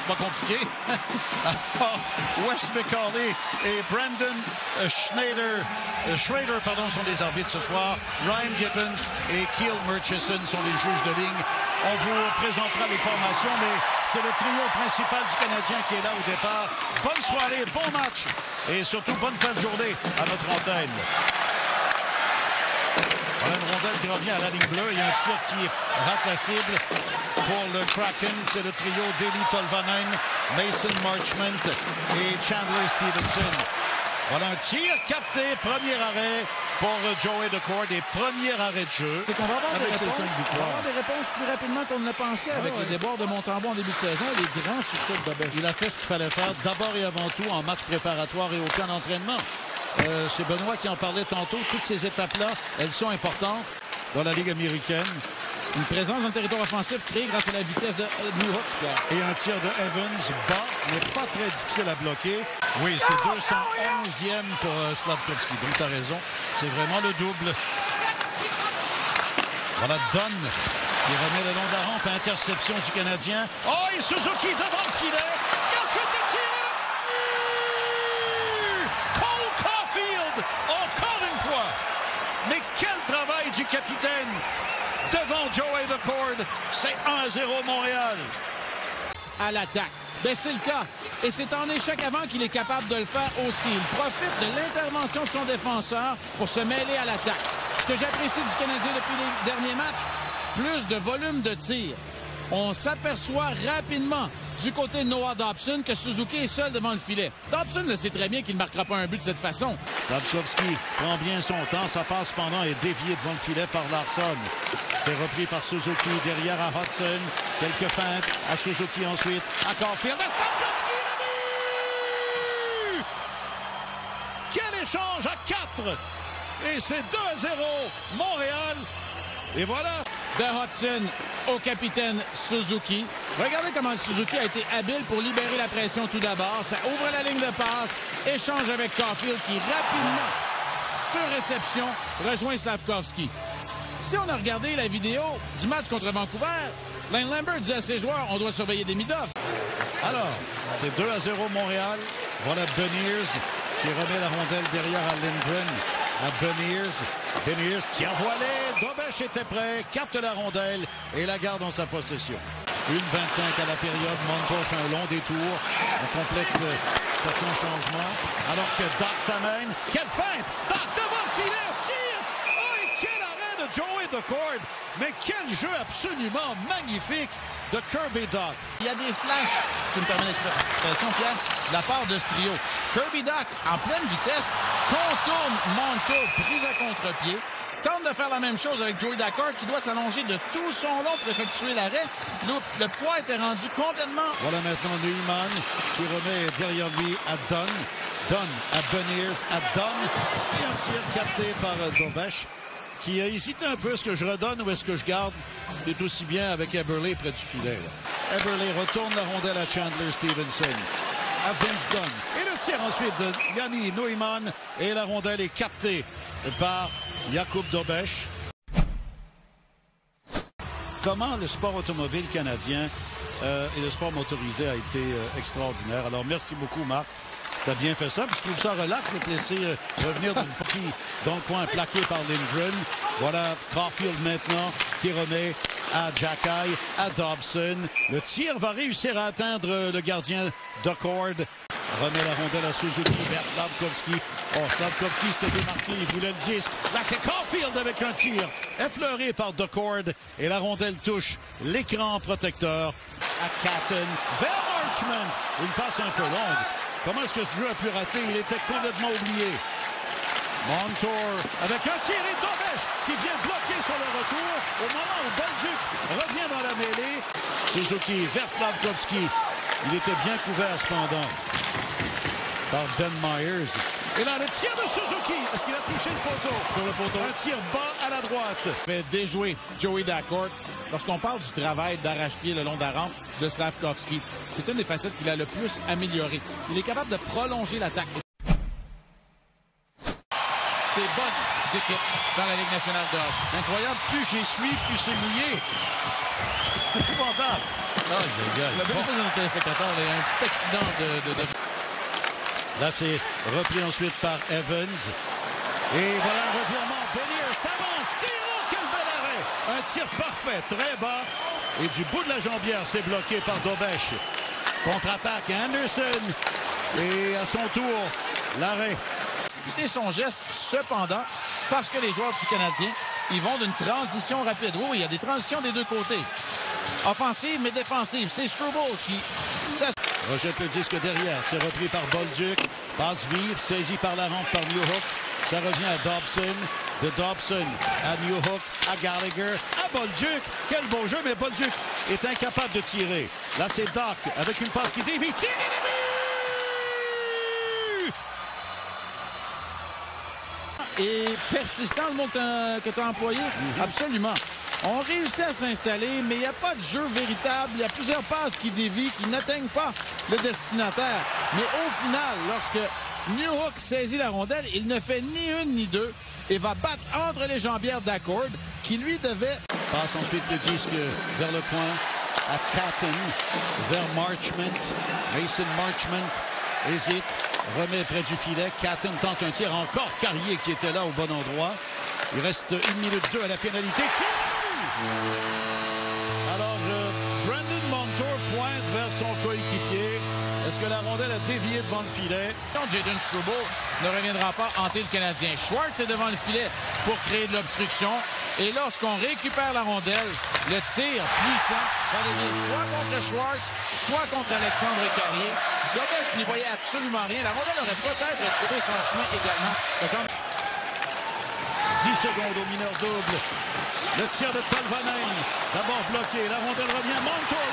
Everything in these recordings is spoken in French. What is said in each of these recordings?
pas compliqué. Wes McCauley et Brandon Schrader sont les arbitres ce soir. Ryan Gibbons et Keel Murchison sont les juges de ligne. On vous présentera les formations, mais c'est le trio principal du Canadien qui est là au départ. Bonne soirée, bon match et surtout bonne fin de journée à notre antenne. Voilà une rondelle qui revient à la ligne bleue. Il y a un tir qui rate la cible pour le Kraken. C'est le trio d'Eli Tolvanen, Mason Marchment et Chandler Stevenson. Voilà un tir capté, premier arrêt pour Joey Daccord et premier arrêt de jeu. C'est qu'on va avoir des réponses plus rapidement qu'on ne le pensait avec les débords de Montembeault en début de saison et les grands succès de Dobeš. Il a fait ce qu'il fallait faire d'abord et avant tout en match préparatoire et au camp d'entraînement. C'est Benoît qui en parlait tantôt. Toutes ces étapes-là, elles sont importantes dans la Ligue américaine. Une présence dans le territoire offensif créée grâce à la vitesse de Newhook. Et un tir de Evans bas, mais pas très difficile à bloquer. Oui, c'est 211e pour Slafkovsky. Donc, tu as raison. C'est vraiment le double. Voilà Dunn qui remet le long de la rampe. Interception du Canadien. Oh, et Suzuki devant le filet. Il a fait des tirs. Cole Caulfield, encore une fois. Mais quel travail du capitaine devant Joey Daccord. C'est 1-0 Montréal. À l'attaque. Ben, c'est le cas. Et c'est en échec avant qu'il est capable de le faire aussi. Il profite de l'intervention de son défenseur pour se mêler à l'attaque. Ce que j'apprécie du Canadien depuis les derniers matchs, plus de volume de tir. On s'aperçoit rapidement du côté de Noah Dobson que Suzuki est seul devant le filet. Dobson le sait très bien qu'il ne marquera pas un but de cette façon. Slafkovsky prend bien son temps. Ça passe cependant et dévié devant le filet par Larsson. C'est repris par Suzuki derrière à Hudson. Quelques feintes à Suzuki ensuite. À Caulfield. Slafkovsky, le but! Quel échange à 4! Et c'est 2-0 Montréal. Et voilà. De Hudson au capitaine Suzuki. Regardez comment Suzuki a été habile pour libérer la pression tout d'abord. Ça ouvre la ligne de passe. Échange avec Caulfield qui rapidement, sur réception, rejoint Slafkovsky. Si on a regardé la vidéo du match contre Vancouver, Lane Lambert dit à ses joueurs, on doit surveiller des mid-off. Alors, c'est 2-0 Montréal. Voilà Beniers qui remet la rondelle derrière à Lindgren. À Beniers tire voilé. Dobeš était prêt, capte la rondelle et la garde en sa possession. 1:25 à la période. Montour fait un long détour. On complète certains changements. Alors que Doc s'amène. Quelle feinte! Doc devant le filet, tire! Oh, et quel arrêt de Joey Daccord! Mais quel jeu absolument magnifique de Kirby Dach. Il y a des flashs, si tu me permets l'expression, Pierre, de la part de ce trio. Kirby Dach, en pleine vitesse, contourne Montour, prise à contre-pied, tente de faire la même chose avec Joey Daccord qui doit s'allonger de tout son long pour effectuer l'arrêt. Le poids était rendu complètement... Voilà maintenant Newman qui remet derrière lui à Dunn. Dunn à Beniers, à Dunn. Et un tir capté par Dobeš qui a hésité un peu. Est-ce que je redonne ou est-ce que je garde? C'est aussi bien avec Eberle près du filet. Là. Eberle retourne la rondelle à Chandler Stevenson. À Vince Dunn. Et le tir ensuite de Yanni Neumann. Et la rondelle est captée par Jakub Dobeš. Comment le sport automobile canadien et le sport motorisé a été extraordinaire. Alors, merci beaucoup, Marc. Tu as bien fait ça. Puis je trouve ça relax de te laisser revenir dans le coin plaqué par Lindgren. Voilà Caulfield maintenant qui remet à Jacky, à Dobson. Le tir va réussir à atteindre le gardien Daccord. Remet la rondelle à Suzuki vers Slafkovsky. Oh, Slafkovsky s'était démarqué, il voulait le disque. Là, c'est Caulfield avec un tir effleuré par Daccord. Et la rondelle touche l'écran protecteur à Catton vers Marchment. Une passe un peu longue. Comment est-ce que ce jeu a pu rater? Il était complètement oublié. Montour avec un tir et Dobeš qui vient bloquer sur le retour au moment où Bolduc revient dans la mêlée. Suzuki vers Slafkovsky. Il était bien couvert cependant par Ben Myers. Et là, le tir de Suzuki. Est-ce qu'il a touché le poteau? Sur le poteau. Un tir bas à la droite. Fait déjouer Joey Daccord. Lorsqu'on parle du travail d'arrache-pied le long de la rampe de Slafkovsky, c'est une des facettes qu'il a le plus amélioré. Il est capable de prolonger l'attaque. Des bonnes équipes dans la Ligue nationale de hockey. C'est incroyable. Plus j'essuie, plus c'est mouillé. épouvantable. Le bénéfice de nos téléspectateurs, il y a un petit accident Là, c'est repris ensuite par Evans. Et voilà un revirement. Beniers s'avance. Tire. Oh, quel bel arrêt. Un tir parfait, très bas. Et du bout de la jambière, c'est bloqué par Dobesch. Contre-attaque, Anderson. Et à son tour, l'arrêt. Et son geste, cependant, parce que les joueurs du Canadien, ils vont d'une transition rapide. Oui, il y a des transitions des deux côtés. Offensive, mais défensive. C'est Struble qui... Rejette le disque derrière. C'est repris par Bolduc. Passe vive, saisi par la rampe par Newhook. Ça revient à Dobson. De Dobson à Newhook, à Gallagher, à Bolduc. Quel beau jeu, mais Bolduc est incapable de tirer. Là, c'est Doc avec une passe qui dévie. Tire et début! Et persistant, le mot que tu as employé? Absolument. On réussit à s'installer, mais il n'y a pas de jeu véritable. Il y a plusieurs passes qui dévient, qui n'atteignent pas le destinataire. Mais au final, lorsque Newhook saisit la rondelle, il ne fait ni une ni deux et va battre entre les jambières d'Accord, qui lui devait... Passe ensuite le disque vers le coin à Catton, vers Marchment. Mason Marchment hésite, remet près du filet. Catton tente un tir, encore Carrier qui était là au bon endroit. Il reste 1 minute 2 à la pénalité. Alors, Brandon Montour pointe vers son coéquipier. Est-ce que la rondelle a dévié devant le filet? Jayden Struble ne reviendra pas hanter le Canadien. Schwartz est devant le filet pour créer de l'obstruction. Et lorsqu'on récupère la rondelle, le tir puissant va venir soit contre Schwartz, soit contre Alexandre Carrier. Dobesch n'y voyait absolument rien. La rondelle aurait peut-être trouvé son chemin également. 10 secondes au mineur double. Le tir de Tolvanen. D'abord bloqué. La rondelle revient. Montour.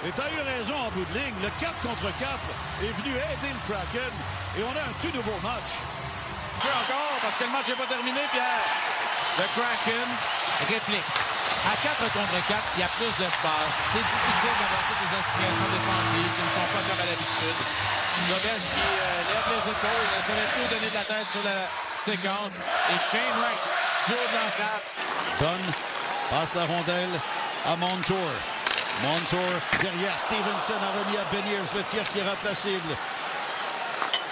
Et tu as eu raison en bout de ligne. Le 4 contre 4 est venu aider le Kraken. Et on a un tout nouveau match. Encore, parce que le match n'est pas terminé, Pierre. Le Kraken réplique. À 4 contre 4, il y a plus d'espace. C'est difficile d'avoir toutes les assignations défensives qui ne sont pas comme à l'habitude. Dobesch qui lève les épaules, ne savait plus donner de la tête sur la séquence. Et Shane Wright, du haut de l'entrave. Dunn passe la rondelle à Montour. Montour derrière Stevenson a remis à Beniers le tir qui rate la cible.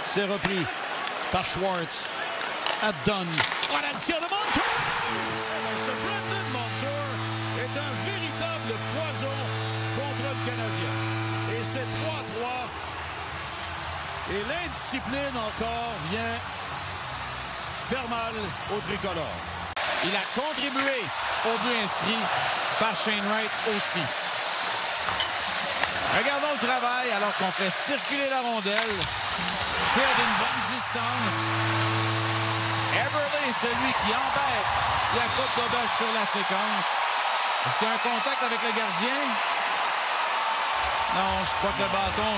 C'est repris par Schwartz à Dunn. Voilà le tir de Montour! Ce Brandon Montour est un véritable poison contre le Canadien. Et c'est 3-3. Et l'indiscipline encore vient faire mal au tricolore. Il a contribué au but inscrit par Shane Wright aussi. Regardons le travail alors qu'on fait circuler la rondelle. Tire d'une bonne distance. Eberle est celui qui embête Jakub Dobesch sur la séquence. Est-ce qu'il y a un contact avec le gardien? Non, je crois que le bâton...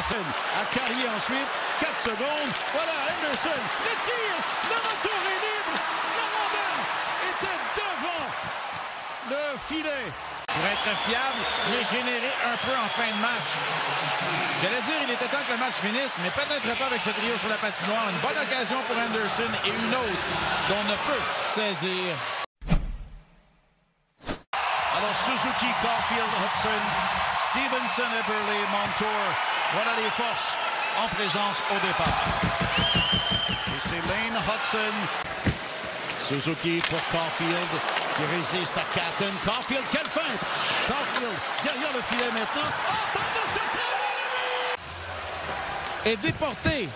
À Carrier ensuite, 4 secondes. Voilà, Anderson, le tir, le retour est libre. La rondelle était devant le filet. Pour être fiable, mais générer un peu en fin de match. J'allais dire, il était temps que le match finisse, mais peut-être pas avec ce trio sur la patinoire. Une bonne occasion pour Anderson et une autre dont ne peut saisir. Alors Suzuki, Caulfield, Hudson, Stevenson, Eberle, Montour. Voilà les forces en présence au départ. Et c'est Lane Hudson. Suzuki pour Caulfield qui résiste à Catton. Caulfield, quelle feinte! Caulfield derrière le filet maintenant. Oh, tente de se est déporté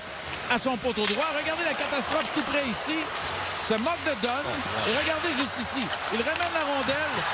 à son poteau droit. Regardez la catastrophe tout près ici. Se moque de Dunn. Et regardez juste ici. Il ramène la rondelle.